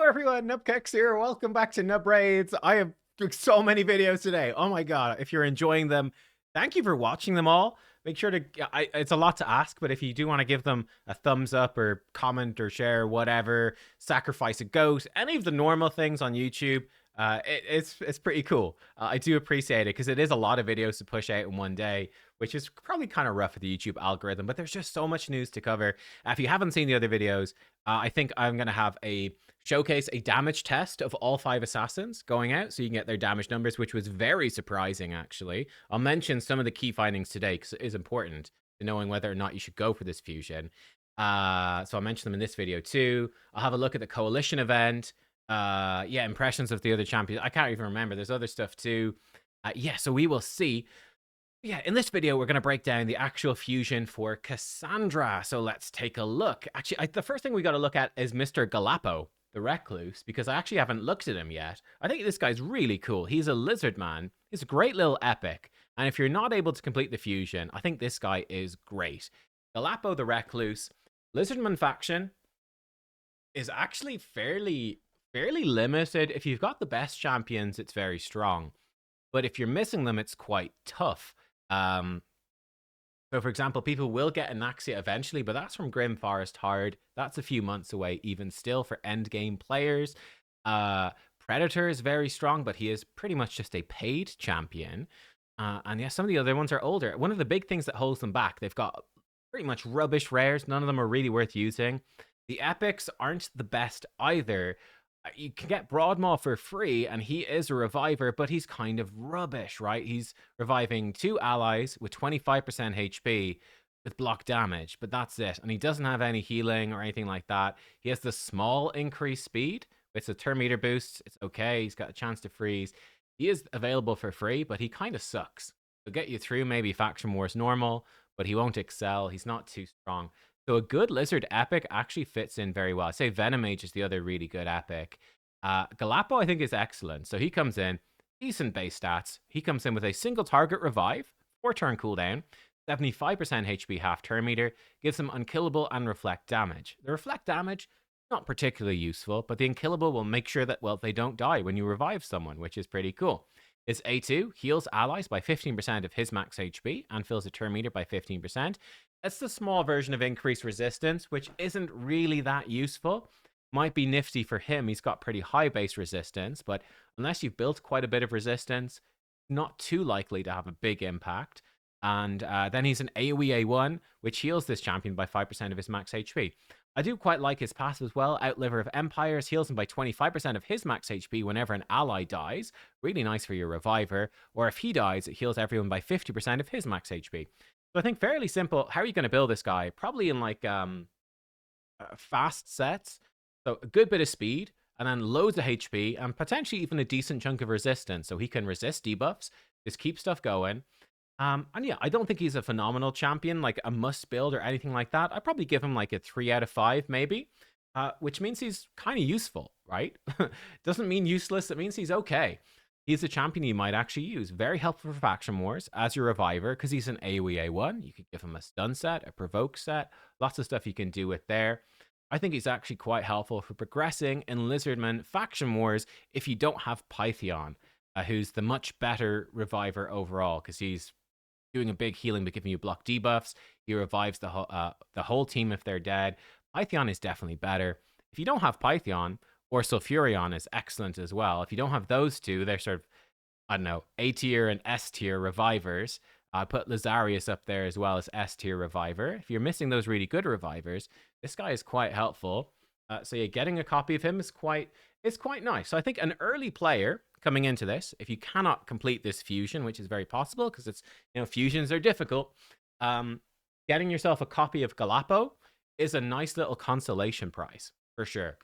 everyone, nubkeks here. Welcome back to Nub Raids. I have so many videos today. Oh my god, if you're enjoying them, thank you for watching them all. Make sure to, it's a lot to ask, but if you do want to give them a thumbs up or comment or share, whatever, sacrifice a goat, any of the normal things on YouTube, it's pretty cool. I do appreciate it because it is a lot of videos to push out in one day, which is probably kind of rough for the YouTube algorithm, but there's just so much news to cover. If you haven't seen the other videos, I think I'm going to have a showcase a damage test of all 5 assassins going out so you can get their damage numbers, which was very surprising, actually. I'll mention some of the key findings today because it is important to knowing whether or not you should go for this fusion. So I'll mention them in this video too. I'll have a look at the coalition event. Yeah, impressions of the other champions. I can't even remember. There's other stuff too. Yeah, so we will see. Yeah, in this video, we're going to break down the actual fusion for Kassandra. So let's take a look. Actually, the first thing we got to look at is Mr. Galapo the Recluse, because I actually haven't looked at him yet. I think this guy's really cool. He's a lizard man. He's a great little epic. And if you're not able to complete the fusion, I think this guy is great. Galapo the Recluse, Lizardman faction is actually fairly limited. If you've got the best champions, it's very strong. But if you're missing them, it's quite tough. So, for example, people will get Anaxia eventually, but that's from Grim Forest Hard. That's a few months away, even still, for endgame players. Predator is very strong, but he is pretty much just a paid champion. And yeah, some of the other ones are older. One of the big things that holds them back, they've got pretty much rubbish rares. None of them are really worth using. The epics aren't the best either. You can get Broadmaw for free, and he is a reviver, but he's kind of rubbish, right? He's reviving 2 allies with 25% HP with block damage, but that's it. And he doesn't have any healing or anything like that. He has the small increased speed. It's a turn meter boost. It's okay. He's got a chance to freeze. He is available for free, but he kind of sucks. He'll get you through maybe Faction Wars normal, but he won't excel. He's not too strong. So a good Lizard epic actually fits in very well. I say Venom Mage is the other really good epic. Galapo, I think, is excellent. So he comes in, decent base stats. He comes in with a single target revive, 4-turn cooldown, 75% HP half turn meter, gives him unkillable and reflect damage. The reflect damage, not particularly useful, but the unkillable will make sure that, well, they don't die when you revive someone, which is pretty cool. His A2 heals allies by 15% of his max HP and fills a turn meter by 15%. It's the small version of increased resistance, which isn't really that useful. Might be nifty for him. He's got pretty high base resistance, but unless you've built quite a bit of resistance, not too likely to have a big impact. And then he's an AoE A1, which heals this champion by 5% of his max HP. I do quite like his passive as well. Outliver of Empires heals him by 25% of his max HP whenever an ally dies. Really nice for your reviver. Or if he dies, it heals everyone by 50% of his max HP. So I think fairly simple. How are you going to build this guy? Probably in like fast sets. So a good bit of speed, and then loads of HP, and potentially even a decent chunk of resistance. So he can resist debuffs, just keep stuff going. And yeah, I don't think he's a phenomenal champion, like a must build or anything like that. I'd probably give him like a 3 out of 5, maybe. Which means he's kind of useful, right? Doesn't mean useless. It means he's okay. He's a champion you might actually use. Very helpful for Faction Wars as your reviver because he's an AoE A1. You could give him a stun set, a provoke set, lots of stuff you can do with there. I think he's actually quite helpful for progressing in Lizardman Faction Wars if you don't have Pytheon, who's the much better reviver overall because he's doing a big healing but giving you block debuffs. He revives the whole team if they're dead. Pytheon is definitely better. If you don't have Pytheon, or Sulfurion is excellent as well. If you don't have those two, they're sort of, I don't know, A tier and S tier revivers. I put Lazarius up there as well as S tier reviver. If you're missing those really good revivers, this guy is quite helpful. So yeah, getting a copy of him is quite nice. So I think an early player coming into this, if you cannot complete this fusion, which is very possible because it's, fusions are difficult, getting yourself a copy of Galapo is a nice little consolation prize for sure.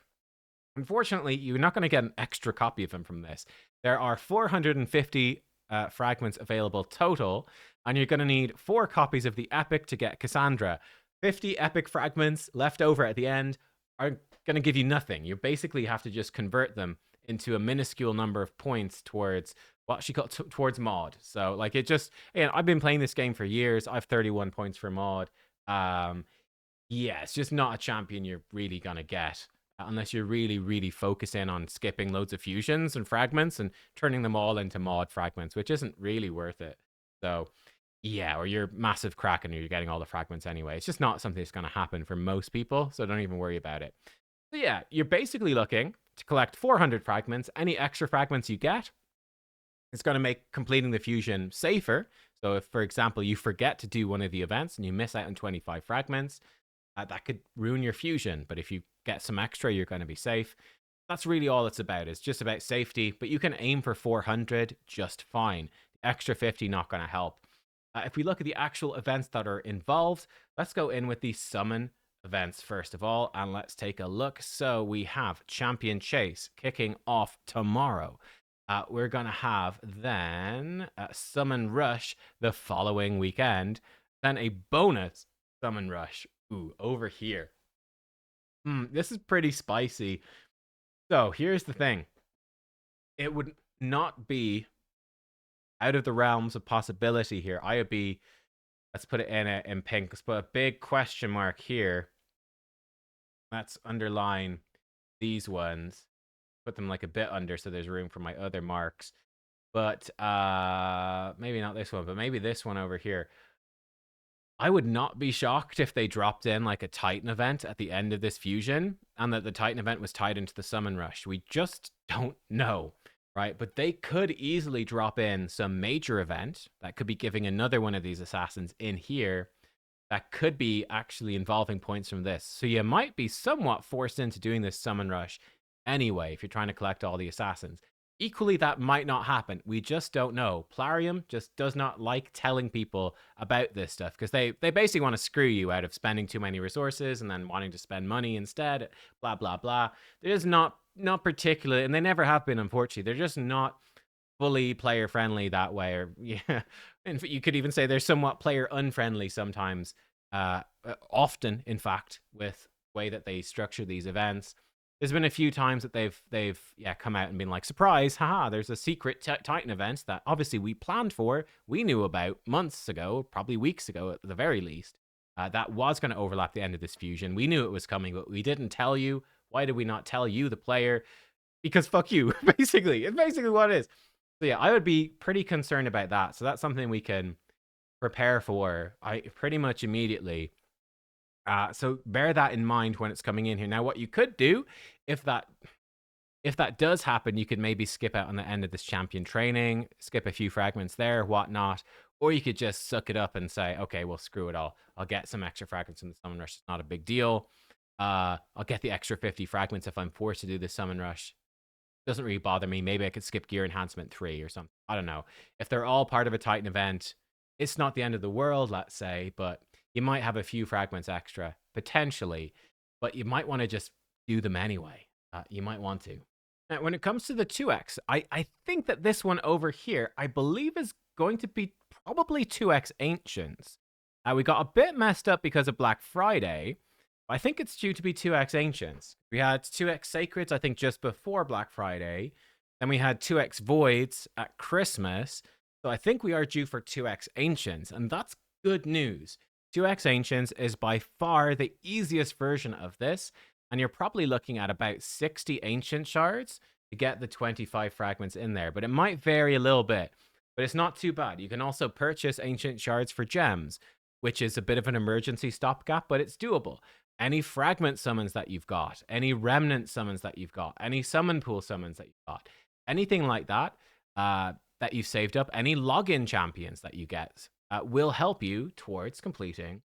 Unfortunately, you're not going to get an extra copy of him from this. There are 450 fragments available total, and you're going to need 4 copies of the epic to get Kassandra. 50 epic fragments left over at the end are going to give you nothing. You basically have to just convert them into a minuscule number of points towards what she called towards mod. So like it just, I've been playing this game for years. I have 31 points for mod. Yeah, it's just not a champion you're really going to get. unless you're really, really focusing on skipping loads of fusions and fragments and turning them all into mod fragments, which isn't really worth it. So, yeah, or you're massive Kraken and you're getting all the fragments anyway. It's just not something that's going to happen for most people, so don't even worry about it. So, yeah, you're basically looking to collect 400 fragments. Any extra fragments you get, it's going to make completing the fusion safer. So, if, for example, you forget to do one of the events and you miss out on 25 fragments, that could ruin your fusion. But if you get some extra, you're going to be safe. That's really all it's about. It's just about safety, but you can aim for 400 just fine. The extra 50 not going to help. If we look at the actual events that are involved, let's go in with the summon events first of all, and let's take a look. So we have Champion Chase kicking off tomorrow. We're going to have then Summon Rush the following weekend, then a bonus Summon Rush. Ooh, over here. This is pretty spicy. So here's the thing. It would not be out of the realms of possibility here. I would be, let's put it in pink. Let's put a big question mark here. Let's underline these ones. Put them like a bit under so there's room for my other marks. But maybe not this one, but maybe this one over here. I would not be shocked if they dropped in like a Titan event at the end of this fusion and that the Titan event was tied into the Summon Rush. We just don't know, right? But they could easily drop in some major event that could be giving another one of these assassins in here that could be actually involving points from this. So you might be somewhat forced into doing this Summon Rush anyway if you're trying to collect all the assassins. Equally, that might not happen. We just don't know. Plarium just does not like telling people about this stuff because they basically want to screw you out of spending too many resources and then wanting to spend money instead, blah, blah, blah. They're just not particular, and they never have been, unfortunately. They're just not fully player friendly that way. Or, yeah, and you could even say they're somewhat player unfriendly sometimes, often, in fact, with the way that they structure these events. There's been a few times that they've come out and been like, surprise, haha, there's a secret Titan event that obviously we planned for, we knew about months ago, probably weeks ago at the very least, that was going to overlap the end of this fusion. We knew it was coming, but we didn't tell you. Why did we not tell you, the player? Because fuck you, basically. It's basically what it is. So yeah, I would be pretty concerned about that. So that's something we can prepare for pretty much immediately. So bear that in mind when it's coming in here. Now, what you could do, if that does happen, you could maybe skip out on the end of this champion training, skip a few fragments there, whatnot, or you could just suck it up and say, okay, well, screw it all. I'll get some extra fragments from the Summon Rush. It's not a big deal. I'll get the extra 50 fragments if I'm forced to do the Summon Rush. Doesn't really bother me. Maybe I could skip Gear Enhancement 3 or something. I don't know. If they're all part of a Titan event, it's not the end of the world, let's say, but you might have a few fragments extra, potentially, but you might want to just do them anyway. You might want to. Now, when it comes to the 2x, I think that this one over here, I believe is going to be probably 2x Ancients. We got a bit messed up because of Black Friday. I think it's due to be 2x Ancients. We had 2x Sacreds, I think, just before Black Friday. Then we had 2x Voids at Christmas. So I think we are due for 2x Ancients, and that's good news. 2x Ancients is by far the easiest version of this, and you're probably looking at about 60 Ancient Shards to get the 25 fragments in there, but it might vary a little bit, but it's not too bad. You can also purchase Ancient Shards for gems, which is a bit of an emergency stopgap, but it's doable. Any fragment summons that you've got, any remnant summons that you've got, any summon pool summons that you've got, anything like that, that you've saved up, any login champions that you get, will help you towards completing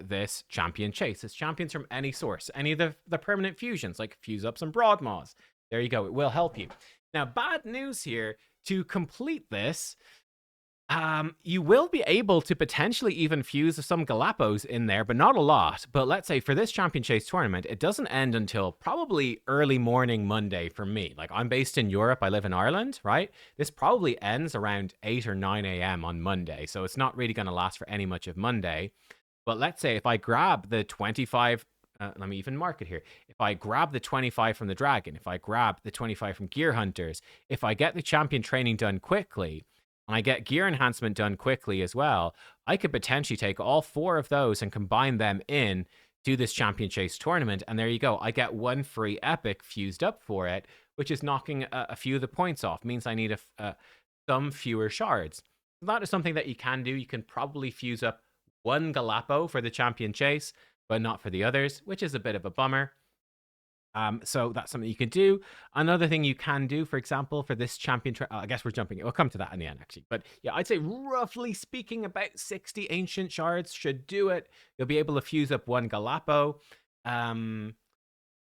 this champion chase. It's champions from any source, any of the permanent fusions, like Fuse Ups and Broadmaws. There you go. It will help you. Now, bad news here. To complete this, you will be able to potentially even fuse some Galapos in there, but not a lot. But let's say for this Champion Chase tournament, it doesn't end until probably early morning Monday for me. Like, I'm based in Europe. I live in Ireland, right? This probably ends around 8 or 9 a.m. on Monday. So it's not really going to last for any much of Monday. But let's say if I grab the 25... let me even mark it here. If I grab the 25 from the Dragon, if I grab the 25 from Gear Hunters, if I get the champion training done quickly, and I get gear enhancement done quickly as well, I could potentially take all 4 of those and combine them in do this Champion Chase tournament, and there you go. I get one free epic fused up for it, which is knocking a few of the points off. Means I need some fewer shards. That is something that you can do. You can probably fuse up one Galapo for the Champion Chase, but not for the others, which is a bit of a bummer. So that's something you can do. Another thing you can do, for example, for this champion, I guess we're jumping. We'll come to that in the end, actually. But yeah, I'd say roughly speaking, about 60 ancient shards should do it. You'll be able to fuse up one Galapo.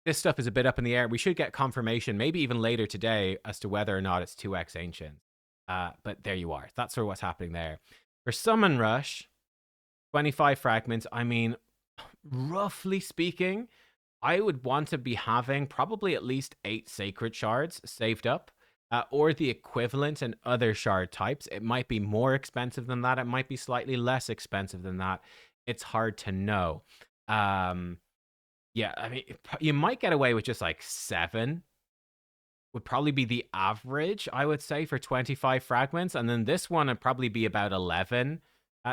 This stuff is a bit up in the air. We should get confirmation, maybe even later today, as to whether or not it's 2x ancient. But there you are. That's sort of what's happening there. For Summon Rush, 25 fragments. I mean, roughly speaking, I would want to be having probably at least 8 sacred shards saved up, or the equivalent in other shard types. It might be more expensive than that. It might be slightly less expensive than that. It's hard to know. Yeah, I mean, you might get away with just like 7 would probably be the average, I would say, for 25 fragments. And then this one would probably be about 11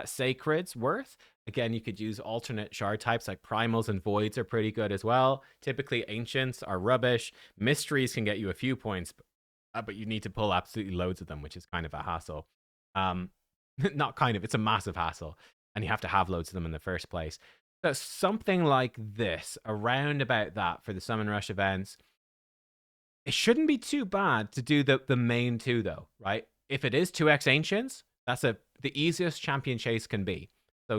sacreds worth. Again, you could use alternate shard types like primals and voids are pretty good as well. Typically, ancients are rubbish. Mysteries can get you a few points, but you need to pull absolutely loads of them, which is kind of a hassle. Not kind of, it's a massive hassle. And you have to have loads of them in the first place. So something like this, around about that for the Summon Rush events. It shouldn't be too bad to do the main 2, though, right? If it is 2x Ancients, that's the easiest Champion Chase can be.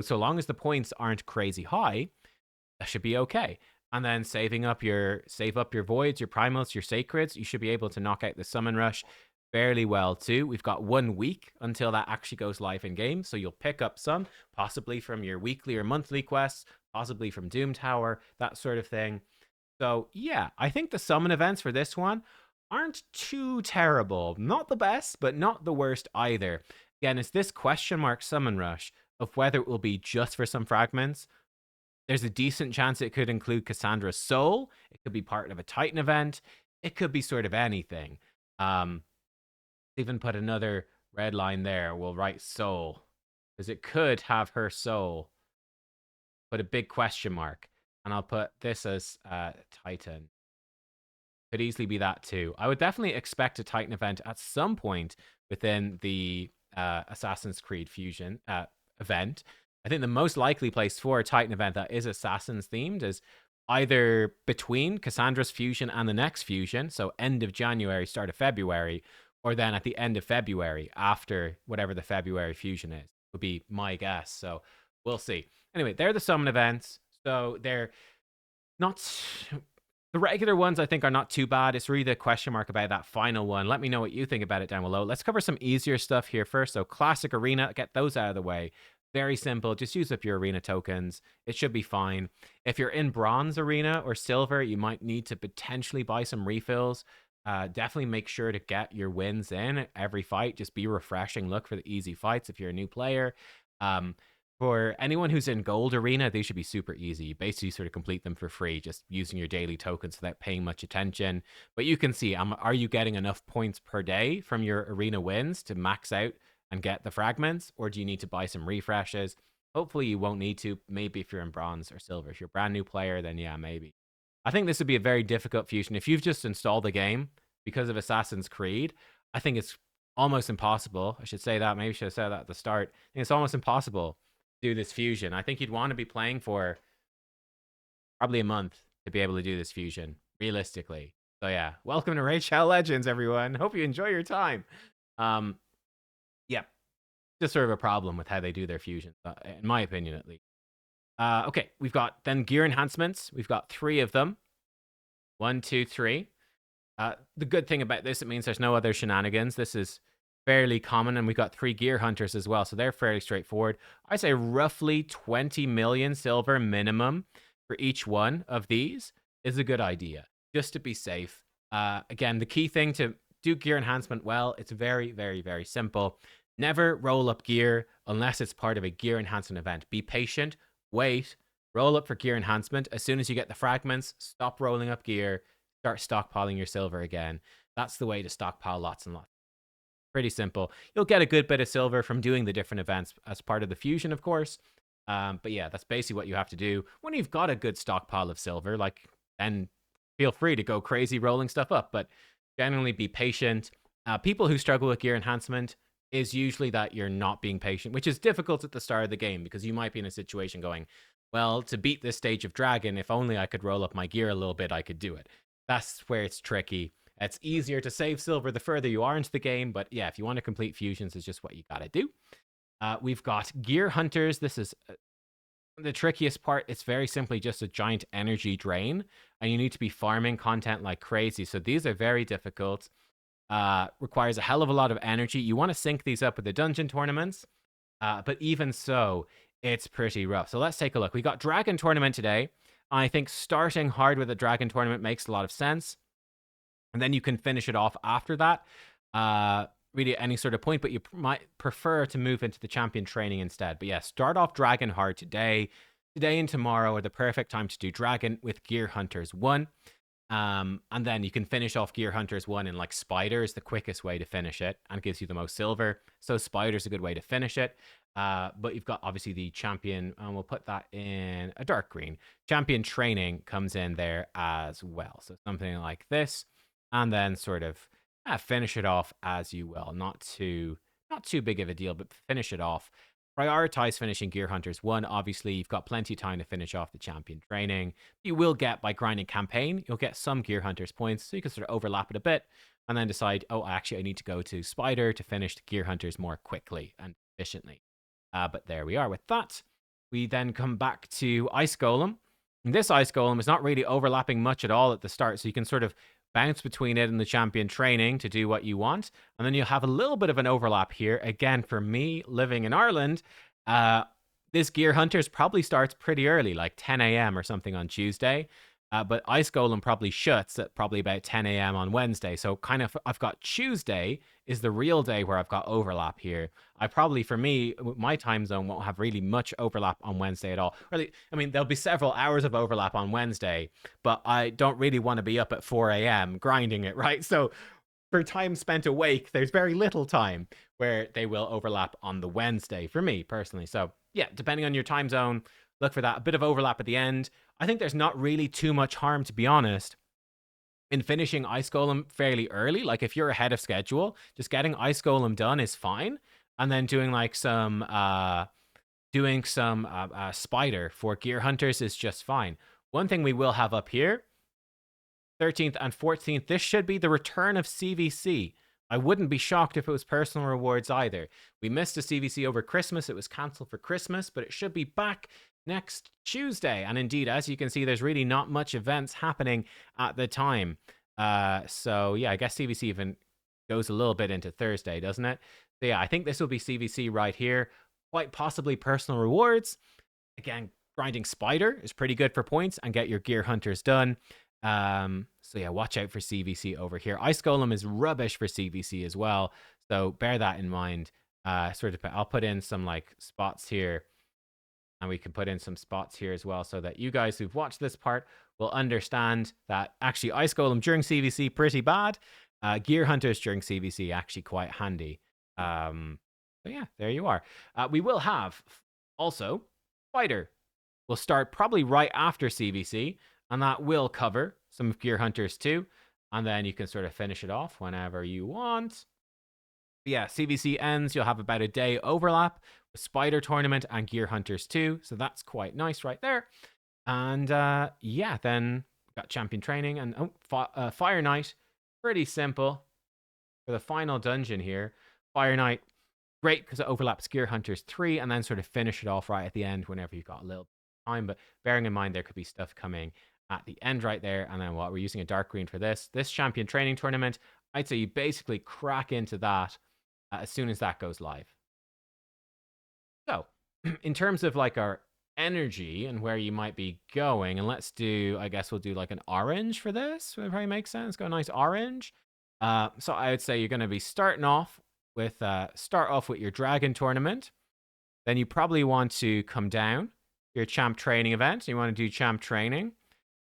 So long as the points aren't crazy high, that should be okay. And then save up your Voids, your Primals, your Sacreds, you should be able to knock out the Summon Rush fairly well, too. We've got 1 week until that actually goes live in game, so you'll pick up some, possibly from your weekly or monthly quests, possibly from Doom Tower, that sort of thing. So, yeah, I think the summon events for this one aren't too terrible. Not the best, but not the worst either. Again, it's this question mark Summon Rush of whether it will be just for some fragments. There's a decent chance it could include Kassandra's Soul. It could be part of a Titan event. It could be sort of anything. Even put another red line there. We'll write Soul, because it could have her soul. Put a big question mark. And I'll put this as Titan. Could easily be that too. I would definitely expect a Titan event at some point within the Assassin's Creed Fusion event. I think the most likely place for a Titan event that is Assassins themed is either between Kassandra's Fusion and the next Fusion, so end of January, start of February, or then at the end of February after whatever the February Fusion is, would be my guess. So we'll see. Anyway, they're the summon events. So they're not... The regular ones, I think, are not too bad. It's really the question mark about that final one. Let me know what you think about it down below. Let's cover some easier stuff here first. So Classic Arena, get those out of the way. Very simple. Just use up your arena tokens. It should be fine. If you're in Bronze Arena or Silver, you might need to potentially buy some refills. Definitely make sure to get your wins in every fight. Just be refreshing. Look for the easy fights if you're a new player. For anyone who's in Gold Arena, they should be super easy. You basically sort of complete them for free, just using your daily tokens without paying much attention. But you can see, are you getting enough points per day from your arena wins to max out and get the fragments? Or do you need to buy some refreshes? Hopefully you won't need to. Maybe if you're in Bronze or Silver. If you're a brand new player, then yeah, maybe. I think this would be a very difficult fusion. If you've just installed the game because of Assassin's Creed, I think it's almost impossible. I should say that. Maybe I should have said that at the start. I think it's almost impossible do this fusion. I think you'd want to be playing for probably a month to be able to do this fusion, realistically. So yeah, welcome to Rachel Legends, everyone. Hope you enjoy your time. Yeah, just sort of a problem with how they do their fusion, in my opinion, at least. Okay, we've got then gear enhancements. We've got 3 of them. 1, 2, 3. The good thing about this, it means there's no other shenanigans. This is fairly common, and we've got 3 gear hunters as well, so they're fairly straightforward. I say roughly 20 million silver minimum for each one of these is a good idea, just to be safe. Again, the key thing to do gear enhancement well, it's very, very, very simple. Never roll up gear unless it's part of a gear enhancement event. Be patient, wait, roll up for gear enhancement. As soon as you get the fragments, stop rolling up gear, start stockpiling your silver again. That's the way to stockpile lots and lots. Pretty simple. You'll get a good bit of silver from doing the different events as part of the fusion, of course. But yeah, that's basically what you have to do when you've got a good stockpile of silver. Like, then feel free to go crazy rolling stuff up, but generally be patient. People who struggle with gear enhancement is usually that you're not being patient, which is difficult at the start of the game because you might be in a situation going, well, to beat this stage of dragon, if only I could roll up my gear a little bit, I could do it. That's where it's tricky. It's easier to save silver the further you are into the game, but yeah, if you want to complete fusions, it's just what you gotta do. We've got gear hunters. This is the trickiest part. It's very simply just a giant energy drain, and you need to be farming content like crazy. So these are very difficult. Requires a hell of a lot of energy. You want to sync these up with the dungeon tournaments, but even so, it's pretty rough. So let's take a look. We got Dragon Tournament today. I think starting hard with a Dragon Tournament makes a lot of sense, and then you can finish it off after that. Really at any sort of point, but you might prefer to move into the champion training instead. But yeah, start off Dragon hard today. Today and tomorrow are the perfect time to do Dragon with Gear Hunters 1. And then you can finish off Gear Hunters 1 in like Spider is the quickest way to finish it and gives you the most silver. So Spider's a good way to finish it. But you've got obviously the champion, and we'll put that in a dark green. Champion training comes in there as well. So something like this, and then sort of finish it off as you will. Not too big of a deal, but finish it off. Prioritize finishing Gear Hunters 1. Obviously, you've got plenty of time to finish off the champion training. You will get, by grinding campaign, you'll get some Gear Hunters points, so you can sort of overlap it a bit, and then decide, oh, actually, I need to go to Spider to finish the Gear Hunters more quickly and efficiently. But there we are with that. We then come back to Ice Golem. And this Ice Golem is not really overlapping much at all at the start, so you can sort of bounce between it and the champion training to do what you want. And then you'll have a little bit of an overlap here. Again, for me, living in Ireland, this Gear Hunters probably starts pretty early, like 10 a.m. or something on Tuesday. But Ice Golem probably shuts at probably about 10 a.m. on Wednesday. So kind of I've got Tuesday is the real day where I've got overlap here. I probably, for me, my time zone won't have really much overlap on Wednesday at all. Really, I mean, there'll be several hours of overlap on Wednesday, but I don't really want to be up at 4 a.m. grinding it, right? So for time spent awake, there's very little time where they will overlap on the Wednesday for me personally. So yeah, depending on your time zone, look for that. A bit of overlap at the end. I think there's not really too much harm, to be honest, in finishing Ice Golem fairly early. Like if you're ahead of schedule, just getting Ice Golem done is fine. And then doing like some Spider for Gear Hunters is just fine. One thing we will have up here, 13th and 14th, this should be the return of CVC. I wouldn't be shocked if it was personal rewards either. We missed a CVC over Christmas. It was cancelled for Christmas, but it should be back next Tuesday. And indeed, as you can see, there's really not much events happening at the time. So yeah, I guess CVC even goes a little bit into Thursday, doesn't it? So yeah, I think this will be CVC right here. Quite possibly personal rewards. Again, grinding Spider is pretty good for points and get your Gear Hunters done. So yeah, watch out for CVC over here. Ice Golem is rubbish for CVC as well. So bear that in mind. I'll put in some like spots here. And we can put in some spots here as well so that you guys who've watched this part will understand that actually Ice Golem during CVC pretty bad. Gear Hunters during CVC actually quite handy. So yeah, there you are. We will have also Spider. We'll start probably right after CVC, and that will cover some of Gear Hunters too. And then you can sort of finish it off whenever you want. But yeah, CVC ends. You'll have about a day overlap with Spider Tournament and Gear Hunters 2. So that's quite nice right there. And yeah, then we got Champion Training and Fire Knight. Pretty simple for the final dungeon here. Fire Knight, great because it overlaps Gear Hunters 3 and then sort of finish it off right at the end whenever you've got a little time. But bearing in mind, there could be stuff coming at the end right there. And then what we're using a dark green for this Champion Training Tournament. I'd say you basically crack into that as soon as that goes live. So, in terms of like our energy and where you might be going, and let's do, I guess we'll do like an orange for this. Would probably make sense. Go a nice orange. So I would say you're going to be starting off with your Dragon Tournament. Then you probably want to come down your Champ Training event. You want to do Champ Training.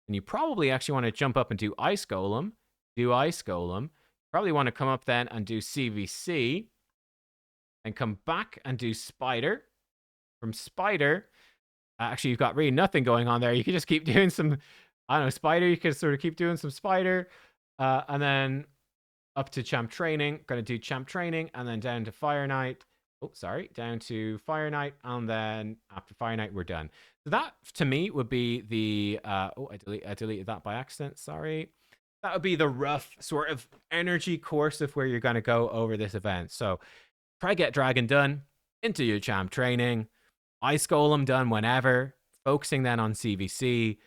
And you probably actually want to jump up and do Ice Golem. Do Ice Golem. Probably want to come up then and do CVC. And come back and do Spider. From Spider, Actually, you've got really nothing going on there. You could just keep doing some, I don't know, spider. You could sort of keep doing some spider. And then up to champ training. Going to do champ training and then down to Fire Knight. Oh, sorry. Down to Fire Knight. And then after Fire Knight, we're done. So that, to me, would be the... oh, I deleted that by accident. Sorry. That would be the rough sort of energy course of where you're going to go over this event. So try get Dragon done. Into your champ training. Ice Golem done whenever. Focusing then on CVC.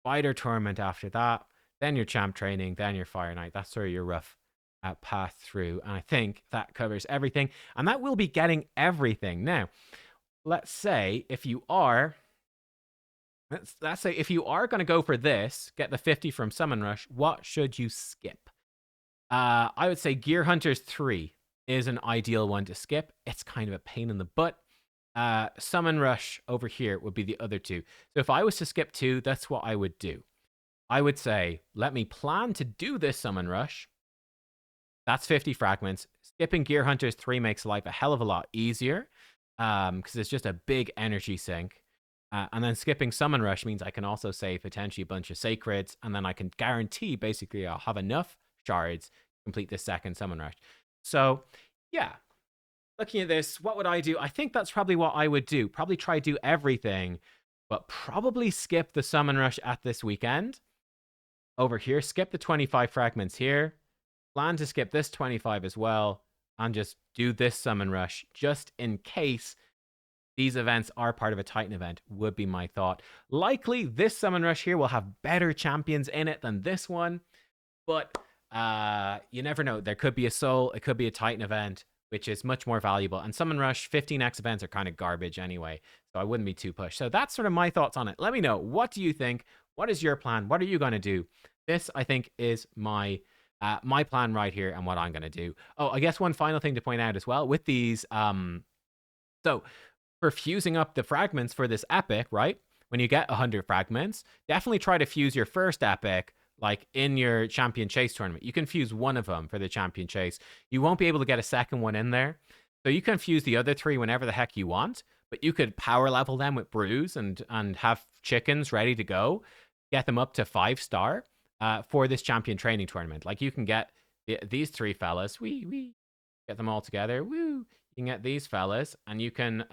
Spider Tournament after that. Then your champ training. Then your Fire Knight. That's sort of your rough path through. And I think that covers everything. And that will be getting everything. Now, let's say if you are... Let's say if you are going to go for this, get the 50 from Summon Rush, what should you skip? I would say Gear Hunters 3 is an ideal one to skip. It's kind of a pain in the butt. Summon Rush over here would be the other two. So if I was to skip 2, that's what I would do. I would say, let me plan to do this Summon Rush. That's 50 fragments. Skipping Gear Hunters 3 makes life a hell of a lot easier because it's just a big energy sink. And then skipping Summon Rush means I can also save potentially a bunch of Sacreds, and then I can guarantee basically I'll have enough shards to complete this second Summon Rush. So, yeah. Looking at this, what would I do? I think that's probably what I would do. Probably try to do everything, but probably skip the Summon Rush at this weekend. Over here, skip the 25 fragments here. Plan to skip this 25 as well, and just do this Summon Rush, just in case these events are part of a Titan event, would be my thought. Likely, this Summon Rush here will have better champions in it than this one, but you never know. There could be a Soul, it could be a Titan event, which is much more valuable. And Summon Rush 15x events are kind of garbage anyway, so I wouldn't be too pushed. So that's sort of my thoughts on it. Let me know. What do you think? What is your plan? What are you going to do? This, I think, is my plan right here and what I'm going to do. Oh, I guess one final thing to point out as well with these... So for fusing up the fragments for this epic, right? When you get 100 fragments, definitely try to fuse your first epic like in your champion chase tournament. You can fuse one of them for the champion chase. You won't be able to get a second one in there. So you can fuse the other 3 whenever the heck you want, but you could power level them with brews and have chickens ready to go, get them up to 5-star for this champion training tournament. Like you can get these 3 fellas, we get them all together, woo. You can get these fellas, and you can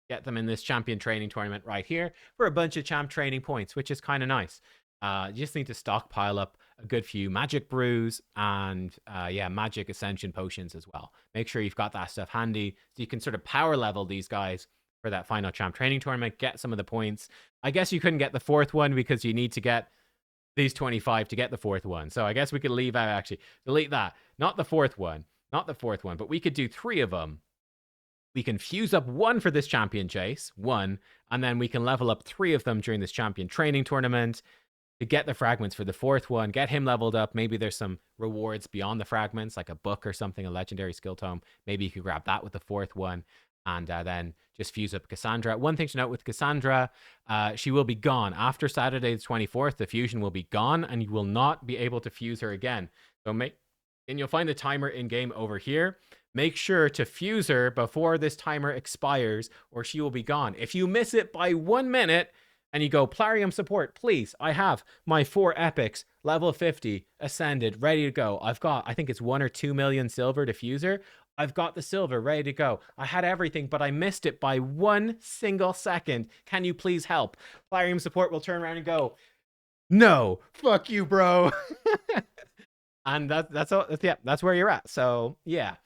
get them in this champion training tournament right here for a bunch of champ training points, which is kind of nice. You just need to stockpile up a good few magic brews and, yeah, magic ascension potions as well. Make sure you've got that stuff handy so you can sort of power level these guys for that final champ training tournament, get some of the points. I guess you couldn't get the 4th one because you need to get these 25 to get the 4th one. So I guess we could leave out, actually, delete that. Not the 4th one. Not the 4th one, but we could do 3 of them. We can fuse up 1 for this champion chase, 1, and then we can level up 3 of them during this champion training tournament to get the fragments for the 4th one, get him leveled up. Maybe there's some rewards beyond the fragments, like a book or something, a legendary skill tome. Maybe you could grab that with the 4th one, and then just fuse up Kassandra. One thing to note with Kassandra, she will be gone. After Saturday the 24th, the fusion will be gone, and you will not be able to fuse her again. So and you'll find the timer in-game over here. Make sure to fuse her before this timer expires, or she will be gone. If you miss it by 1 minute, and you go, Plarium support, please, I have my 4 epics, level 50, ascended, ready to go. I've got, I think it's 1 or 2 million silver to fuse her. I've got the silver ready to go. I had everything, but I missed it by 1 single second. Can you please help? Plarium support will turn around and go, no, fuck you, bro. And that's all. Yeah, that's where you're at. So yeah,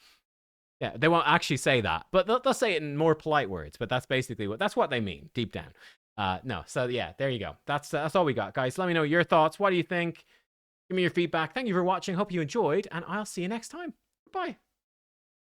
they won't actually say that, but they'll say it in more polite words. But that's basically that's what they mean deep down. No, so yeah, there you go. That's all we got, guys. Let me know your thoughts. What do you think? Give me your feedback. Thank you for watching. Hope you enjoyed, and I'll see you next time. Bye.